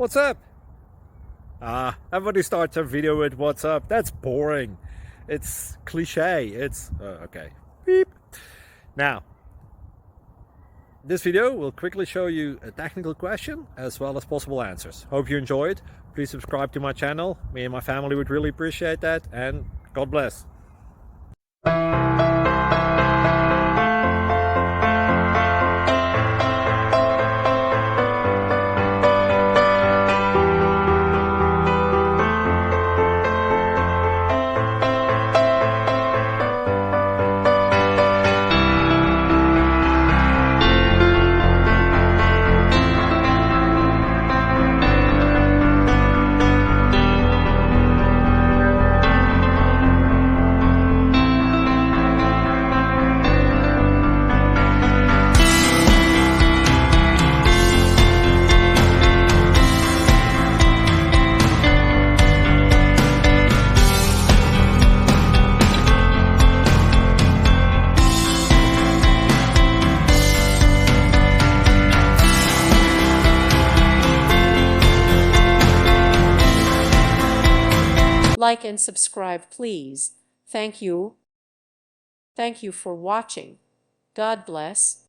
What's up? Everybody starts a video with what's up. That's boring. It's cliche. It's okay. Beep. Now, this video will quickly show you a technical question as well as possible answers. Hope you enjoyed. Please subscribe to my channel. Me and my family would really appreciate that, and God bless. Like and subscribe, please. Thank you. Thank you for watching. God bless.